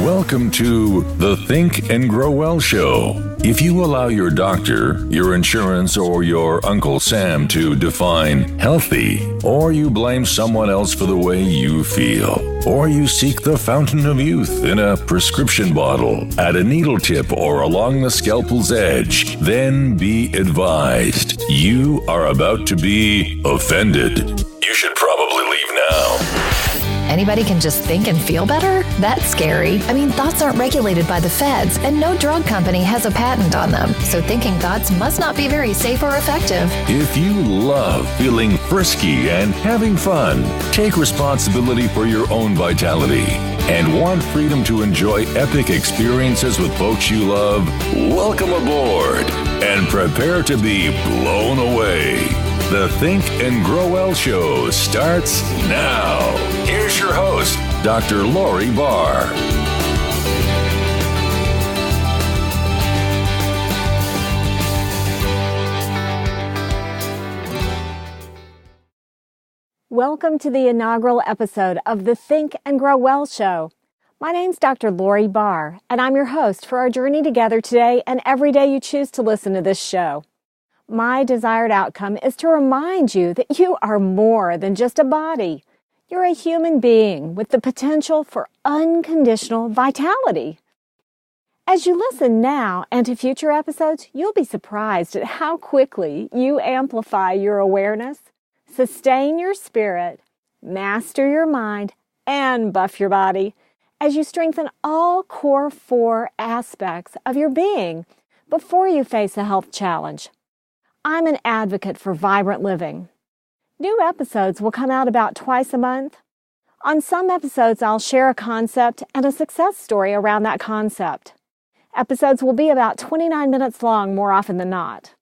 Welcome to the Think and Grow Well Show. If you allow your doctor, your insurance, or your Uncle Sam to define healthy, or you blame someone else for the way you feel, or you seek the fountain of youth in a prescription bottle, at a needle tip, or along the scalpel's edge, then be advised, you are about to be offended. You should probably leave now. Anybody can just think and feel better? That's scary. I mean, thoughts aren't regulated by the feds, and no drug company has a patent on them. So thinking thoughts must not be very safe or effective. If you love feeling frisky and having fun, take responsibility for your own vitality, and want freedom to enjoy epic experiences with folks you love, welcome aboard and prepare to be blown away. The Think and Grow Well Show starts now. Here's your host, Dr. Lori Barr. Welcome to the inaugural episode of the Think and Grow Well Show. My name's Dr. Lori Barr, and I'm your host for our journey together today and every day you choose to listen to this show. My desired outcome is to remind you that you are more than just a body. You're a human being with the potential for unconditional vitality. As you listen now and to future episodes, you'll be surprised at how quickly you amplify your awareness, sustain your spirit, master your mind, and buff your body as you strengthen all core 4 aspects of your being before you face a health challenge. I'm an advocate for vibrant living. New episodes will come out about twice a month. On some episodes, I'll share a concept and a success story around that concept. Episodes will be about 29 minutes long more often than not.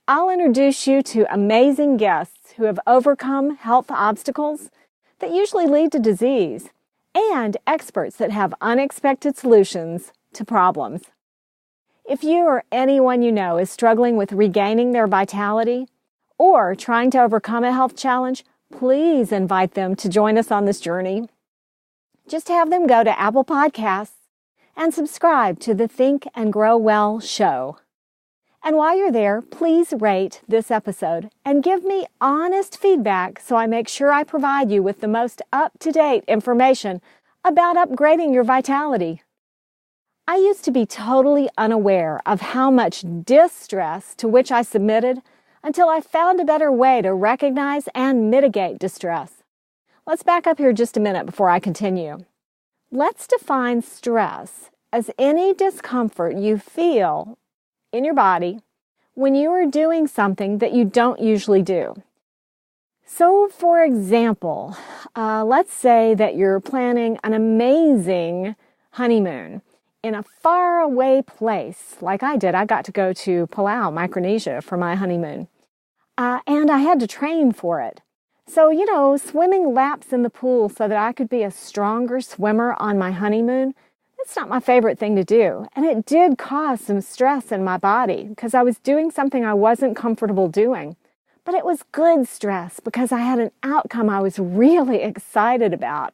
I'll introduce you to amazing guests who have overcome health obstacles that usually lead to disease, and experts that have unexpected solutions to problems. If you or anyone you know is struggling with regaining their vitality or trying to overcome a health challenge, please invite them to join us on this journey. Just have them go to Apple Podcasts and subscribe to the Think and Grow Well Show. And while you're there, please rate this episode and give me honest feedback so I make sure I provide you with the most up-to-date information about upgrading your vitality. I used to be totally unaware of how much distress to which I submitted until I found a better way to recognize and mitigate distress. Let's back up here just a minute before I continue. Let's define stress as any discomfort you feel in your body when you are doing something that you don't usually do. So, for example, let's say that you're planning an amazing honeymoon in a faraway place, like I did. I got to go to Palau, Micronesia, for my honeymoon. And I had to train for it. So, swimming laps in the pool so that I could be a stronger swimmer on my honeymoon, it's not my favorite thing to do. And it did cause some stress in my body because I was doing something I wasn't comfortable doing. But it was good stress because I had an outcome I was really excited about.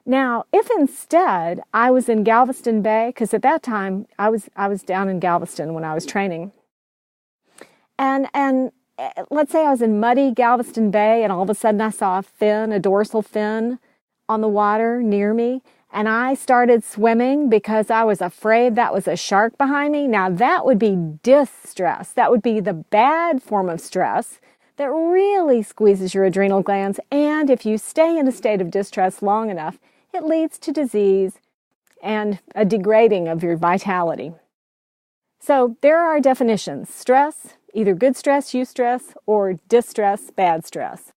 Now, if instead I was in Galveston Bay, because at that time I was down in Galveston when I was training, and let's say I was in muddy Galveston Bay and all of a sudden I saw a dorsal fin on the water near me, and I started swimming because I was afraid that was a shark behind me. Now that would be distress. That would be the bad form of stress that really squeezes your adrenal glands, and if you stay in a state of distress long enough, it leads to disease and a degrading of your vitality. So there are our definitions. Stress, either good stress, eustress, or distress, bad stress.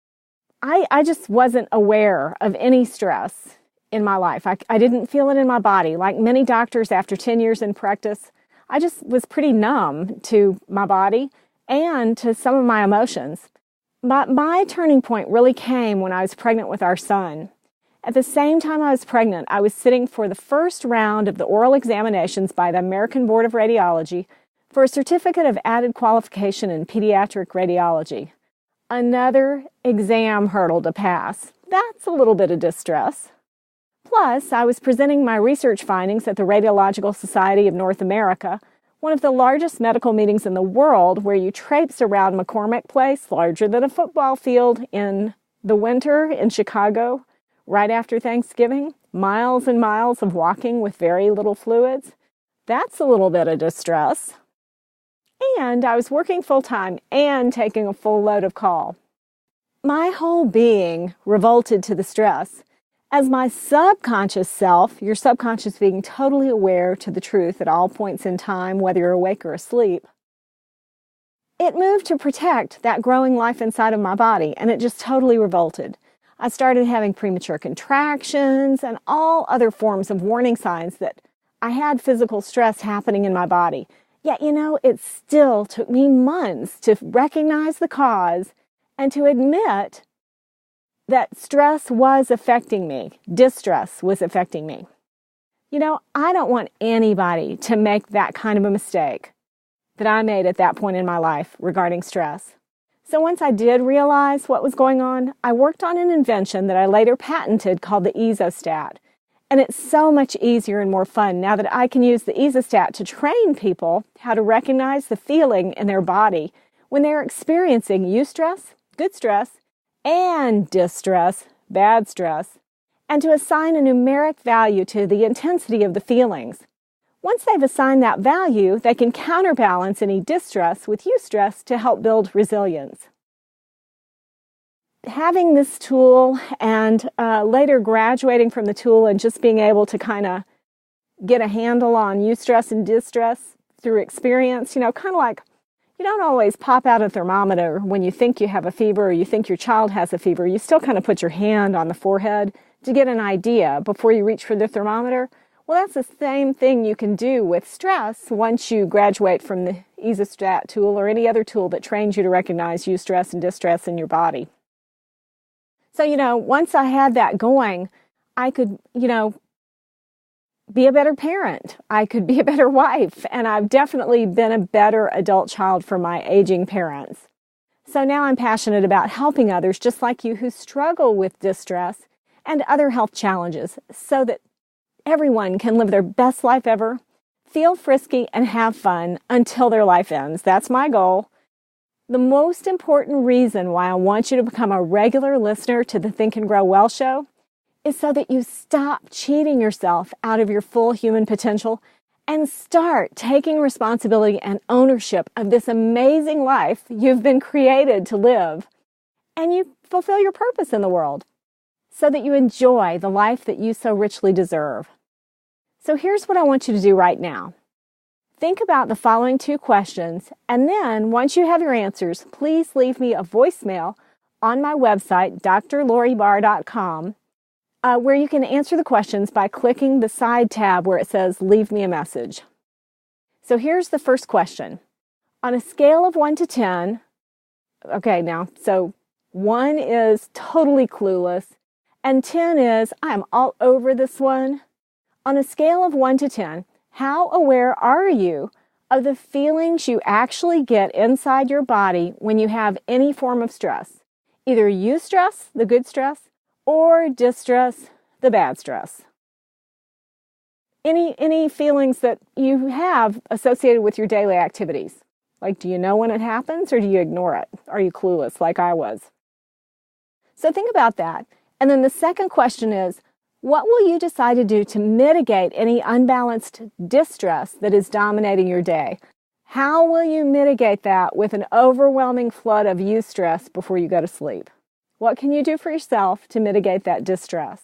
I just wasn't aware of any stress in my life. I didn't feel it in my body. Like many doctors after 10 years in practice, I just was pretty numb to my body and to some of my emotions. But my turning point really came when I was pregnant with our son. At the same time I was pregnant, I was sitting for the first round of the oral examinations by the American Board of Radiology for a certificate of added qualification in pediatric radiology. Another exam hurdle to pass. That's a little bit of distress. Plus, I was presenting my research findings at the Radiological Society of North America, one of the largest medical meetings in the world, where you traipse around McCormick Place, larger than a football field, in the winter in Chicago, right after Thanksgiving. Miles and miles of walking with very little fluids. That's a little bit of distress. And I was working full-time and taking a full load of call. My whole being revolted to the stress, as my subconscious self, your subconscious being totally aware to the truth at all points in time, whether you're awake or asleep, it moved to protect that growing life inside of my body, and it just totally revolted. I started having premature contractions and all other forms of warning signs that I had physical stress happening in my body. Yet, it still took me months to recognize the cause and to admit that stress was affecting me, distress was affecting me. I don't want anybody to make that kind of a mistake that I made at that point in my life regarding stress. So once I did realize what was going on, I worked on an invention that I later patented called the Ezostat. And it's so much easier and more fun now that I can use the Ezostat to train people how to recognize the feeling in their body when they're experiencing eustress, good stress, and distress, bad stress, and to assign a numeric value to the intensity of the feelings. Once they've assigned that value, they can counterbalance any distress with eustress to help build resilience. Having this tool and later graduating from the tool and just being able to kind of get a handle on eustress and distress through experience, kind of like you don't always pop out a thermometer when you think you have a fever or you think your child has a fever. You still kind of put your hand on the forehead to get an idea before you reach for the thermometer. Well, that's the same thing you can do with stress once you graduate from the Ezostat tool or any other tool that trains you to recognize eustress and distress in your body. So, once I had that going, I could, be a better parent. I could be a better wife. And I've definitely been a better adult child for my aging parents. So now I'm passionate about helping others just like you who struggle with distress and other health challenges so that everyone can live their best life ever, feel frisky, and have fun until their life ends. That's my goal. The most important reason why I want you to become a regular listener to the Think and Grow Well show is so that you stop cheating yourself out of your full human potential and start taking responsibility and ownership of this amazing life you've been created to live, and you fulfill your purpose in the world so that you enjoy the life that you so richly deserve. So here's what I want you to do right now. Think about the following 2 questions, and then once you have your answers, please leave me a voicemail on my website, drloribarr.com, where you can answer the questions by clicking the side tab where it says Leave Me a Message. So here's the first question. On a scale of 1 to 10, so 1 is totally clueless, and 10 is I'm all over this one. On a scale of 1 to 10, how aware are you of the feelings you actually get inside your body when you have any form of stress? Either eustress, the good stress, or distress, the bad stress. Any feelings that you have associated with your daily activities. Like, do you know when it happens or do you ignore it? Are you clueless like I was? So think about that. And then the second question is, what will you decide to do to mitigate any unbalanced distress that is dominating your day? How will you mitigate that with an overwhelming flood of eustress before you go to sleep? What can you do for yourself to mitigate that distress?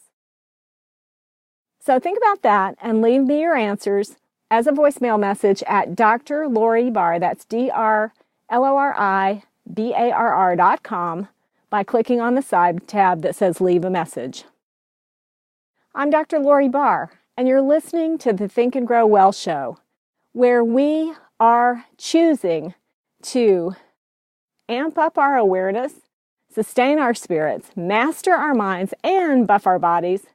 So think about that and leave me your answers as a voicemail message at Dr. Lori Barr, that's DrLoriBarr.com, by clicking on the side tab that says Leave a Message. I'm Dr. Lori Barr, and you're listening to the Think and Grow Well show, where we are choosing to amp up our awareness, sustain our spirits, master our minds, and buff our bodies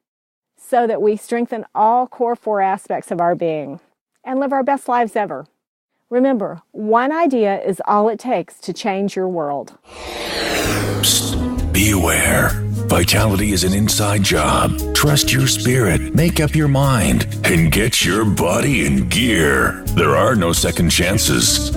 so that we strengthen all core 4 aspects of our being and live our best lives ever. Remember, one idea is all it takes to change your world. Psst, be aware. Vitality is an inside job. Trust your spirit, make up your mind, and get your body in gear. There are no second chances.